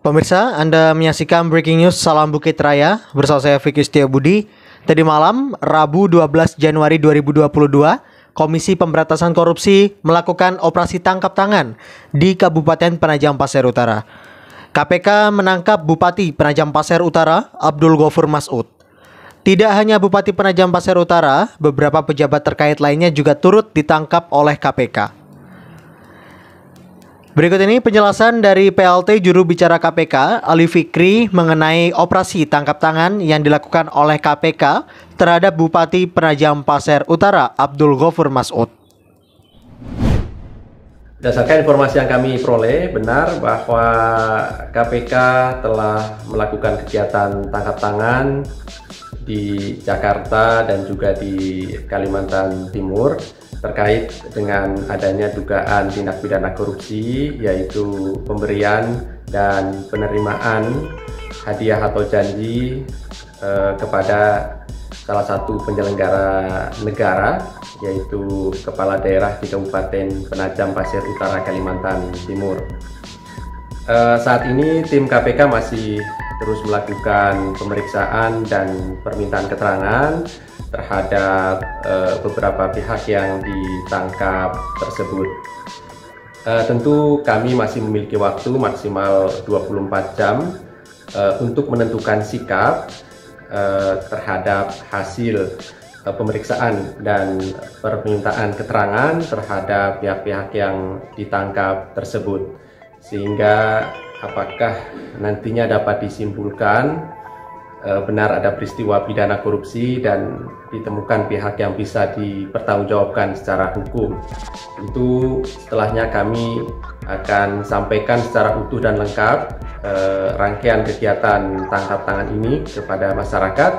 Pemirsa, Anda menyaksikan Breaking News Salam Bukit Raya bersama saya Vicky Setiabudi. Tadi malam, Rabu 12 Januari 2022, Komisi Pemberantasan Korupsi melakukan operasi tangkap tangan di Kabupaten Penajam Pasir Utara. KPK menangkap Bupati Penajam Pasir Utara, Abdul Ghafur Mas'ud. Tidak hanya Bupati Penajam Pasir Utara, beberapa pejabat terkait lainnya juga turut ditangkap oleh KPK. Berikut ini penjelasan dari PLT Juru Bicara KPK, Ali Fikri, mengenai operasi tangkap tangan yang dilakukan oleh KPK terhadap Bupati Penajam Pasir Utara, Abdul Ghafur Mas'ud. Berdasarkan informasi yang kami peroleh, benar bahwa KPK telah melakukan kegiatan tangkap tangan di Jakarta dan juga di Kalimantan Timur terkait dengan adanya dugaan tindak pidana korupsi, yaitu pemberian dan penerimaan hadiah atau janji kepada salah satu penyelenggara negara, yaitu kepala daerah di Kabupaten Penajam Pasir Utara, Kalimantan Timur. Saat ini tim KPK masih terus melakukan pemeriksaan dan permintaan keterangan terhadap beberapa pihak yang ditangkap tersebut. Tentu kami masih memiliki waktu maksimal 24 jam untuk menentukan sikap terhadap hasil pemeriksaan dan permintaan keterangan terhadap pihak-pihak yang ditangkap tersebut, sehingga apakah nantinya dapat disimpulkan benar ada peristiwa pidana korupsi dan ditemukan pihak yang bisa dipertanggungjawabkan secara hukum. Tentu setelahnya kami akan sampaikan secara utuh dan lengkap rangkaian kegiatan tangkap tangan ini kepada masyarakat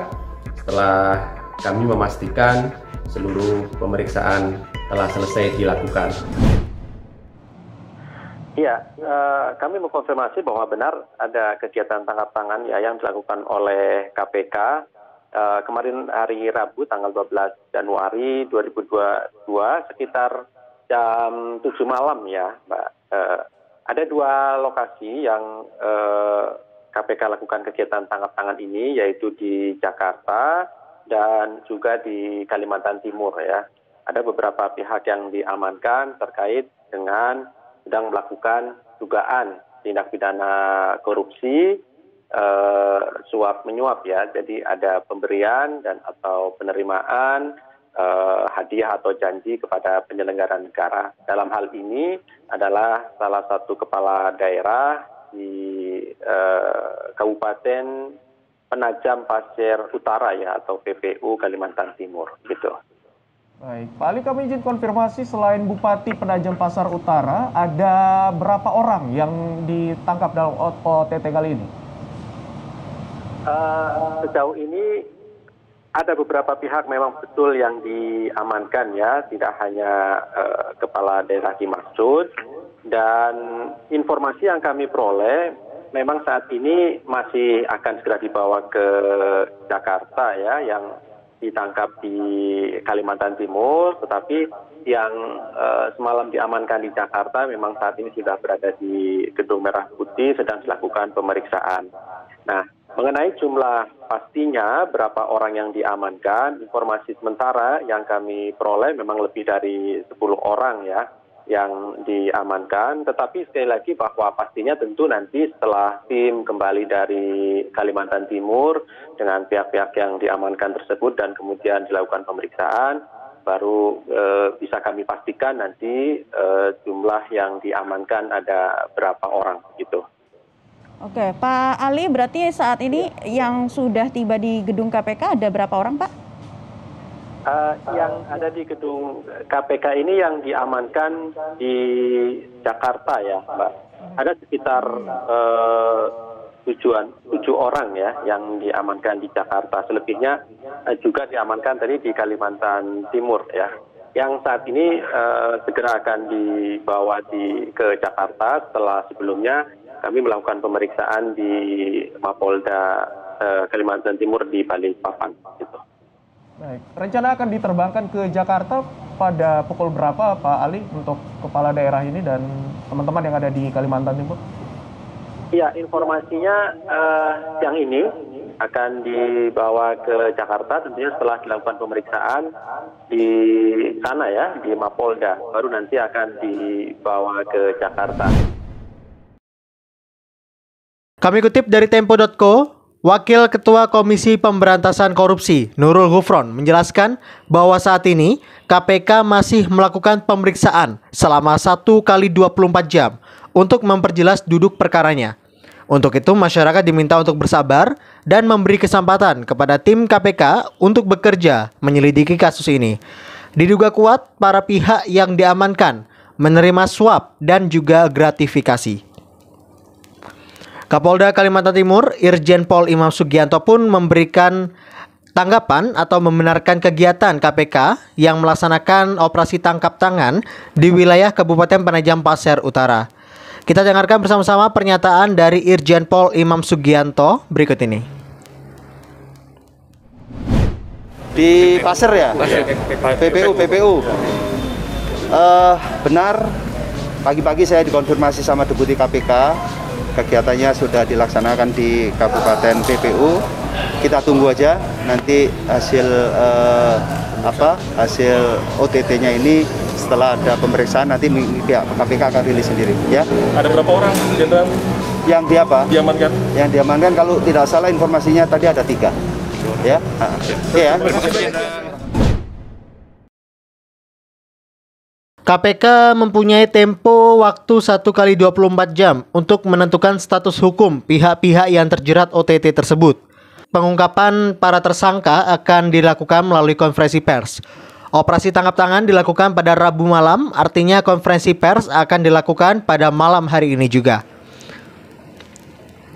setelah kami memastikan seluruh pemeriksaan telah selesai dilakukan. Iya, kami mengkonfirmasi bahwa benar ada kegiatan tangkap tangan yang dilakukan oleh KPK kemarin hari Rabu tanggal 12 Januari 2022 sekitar jam 7 malam ya, Mbak. Ada dua lokasi yang KPK lakukan kegiatan tangkap tangan ini, yaitu di Jakarta dan juga di Kalimantan Timur ya. Ada beberapa pihak yang diamankan terkait dengan sedang melakukan dugaan tindak pidana korupsi, suap menyuap ya. Jadi ada pemberian dan atau penerimaan hadiah atau janji kepada penyelenggara negara. Dalam hal ini adalah salah satu kepala daerah di Kabupaten Penajam Pasir Utara ya, atau PPU Kalimantan Timur gitu. Baik, Pak Ali, kami izin konfirmasi, selain Bupati Penajam Pasir Utara, ada berapa orang yang ditangkap dalam OTT kali ini? Sejauh ini ada beberapa pihak memang betul yang diamankan ya, tidak hanya kepala daerah dimaksud, dan informasi yang kami peroleh memang saat ini masih akan segera dibawa ke Jakarta ya, yang ditangkap di Kalimantan Timur, tetapi yang semalam diamankan di Jakarta memang saat ini sudah berada di Gedung Merah Putih sedang dilakukan pemeriksaan. Nah, mengenai jumlah pastinya berapa orang yang diamankan, informasi sementara yang kami peroleh memang lebih dari 10 orang ya yang diamankan, tetapi sekali lagi bahwa pastinya tentu nanti setelah tim kembali dari Kalimantan Timur dengan pihak-pihak yang diamankan tersebut dan kemudian dilakukan pemeriksaan, baru bisa kami pastikan nanti jumlah yang diamankan ada berapa orang gitu. Oke, Pak Ali, berarti saat ini yang sudah tiba di gedung KPK ada berapa orang, Pak? Yang ada di gedung KPK ini yang diamankan di Jakarta ya, Mbak. Ada sekitar 7 orang ya yang diamankan di Jakarta. Selebihnya juga diamankan tadi di Kalimantan Timur ya. Yang saat ini segera akan dibawa ke Jakarta setelah sebelumnya kami melakukan pemeriksaan di Mapolda Kalimantan Timur di Balikpapan gitu. Baik, rencana akan diterbangkan ke Jakarta pada pukul berapa, Pak Ali, untuk kepala daerah ini dan teman-teman yang ada di Kalimantan Timur? Ya, informasinya siang ini akan dibawa ke Jakarta tentunya setelah dilakukan pemeriksaan di sana ya, di Mapolda. Baru nanti akan dibawa ke Jakarta. Kami kutip dari Tempo.co, Wakil Ketua Komisi Pemberantasan Korupsi Nurul Gufron menjelaskan bahwa saat ini KPK masih melakukan pemeriksaan selama 1 kali 24 jam untuk memperjelas duduk perkaranya. Untuk itu masyarakat diminta untuk bersabar dan memberi kesempatan kepada tim KPK untuk bekerja menyelidiki kasus ini. Diduga kuat para pihak yang diamankan menerima suap dan juga gratifikasi. Kapolda Kalimantan Timur, Irjen Pol Imam Sugianto pun memberikan tanggapan atau membenarkan kegiatan KPK yang melaksanakan operasi tangkap tangan di wilayah Kabupaten Penajam Pasir Utara. Kita dengarkan bersama-sama pernyataan dari Irjen Pol Imam Sugianto berikut ini. Di Pasir ya? PPU. Benar, pagi-pagi saya dikonfirmasi sama Deputi KPK, kegiatannya sudah dilaksanakan di Kabupaten PPU. Kita tunggu aja nanti hasil hasil OTT-nya ini. Setelah ada pemeriksaan nanti pihak KPK akan rilis sendiri ya. Ada berapa orang Jenderal yang diamankan? Yang diamankan kalau tidak salah informasinya tadi ada 3 ya. Ya. KPK mempunyai tempo waktu 1 kali 24 jam untuk menentukan status hukum pihak-pihak yang terjerat OTT tersebut. Pengungkapan para tersangka akan dilakukan melalui konferensi pers. Operasi tangkap tangan dilakukan pada Rabu malam, artinya konferensi pers akan dilakukan pada malam hari ini juga.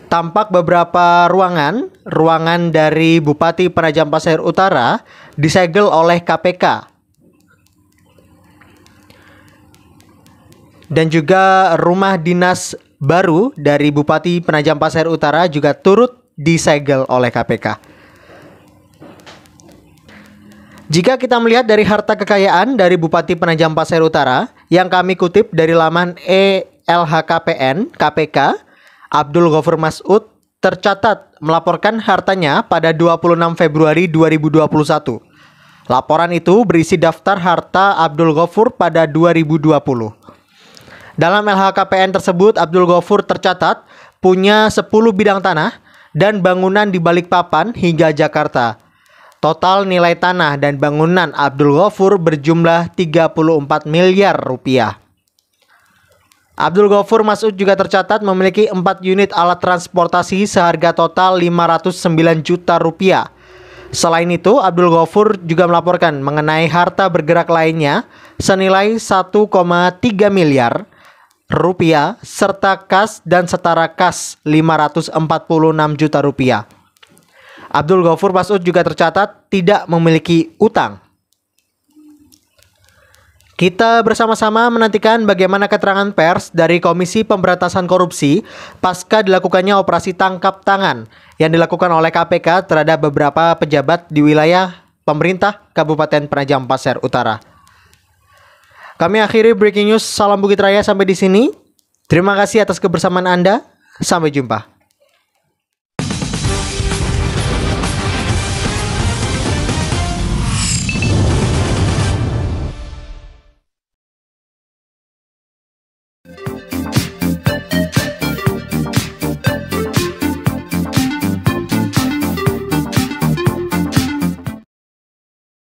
Tampak beberapa ruangan dari Bupati Penajam Pasir Utara disegel oleh KPK. Dan juga rumah dinas baru dari Bupati Penajam Pasir Utara juga turut disegel oleh KPK. Jika kita melihat dari harta kekayaan dari Bupati Penajam Pasir Utara yang kami kutip dari laman LHKPN KPK, Abdul Ghafur Mas'ud tercatat melaporkan hartanya pada 26 Februari 2021. Laporan itu berisi daftar harta Abdul Ghafur pada 2020. Dalam LHKPN tersebut, Abdul Ghafur tercatat punya 10 bidang tanah dan bangunan di Balikpapan hingga Jakarta. Total nilai tanah dan bangunan Abdul Ghafur berjumlah 34 miliar rupiah. Abdul Ghafur Mas'ud juga tercatat memiliki 4 unit alat transportasi seharga total 509 juta rupiah. Selain itu, Abdul Ghafur juga melaporkan mengenai harta bergerak lainnya senilai 1,3 miliar rupiah serta kas dan setara kas 546 juta rupiah. Abdul Ghafur Mas'ud juga tercatat tidak memiliki utang. Kita bersama-sama menantikan bagaimana keterangan pers dari Komisi Pemberantasan Korupsi pasca dilakukannya operasi tangkap tangan yang dilakukan oleh KPK terhadap beberapa pejabat di wilayah pemerintah Kabupaten Penajam Pasir Utara. Kami akhiri breaking news Salam Bukit Raya sampai di sini. Terima kasih atas kebersamaan Anda. Sampai jumpa.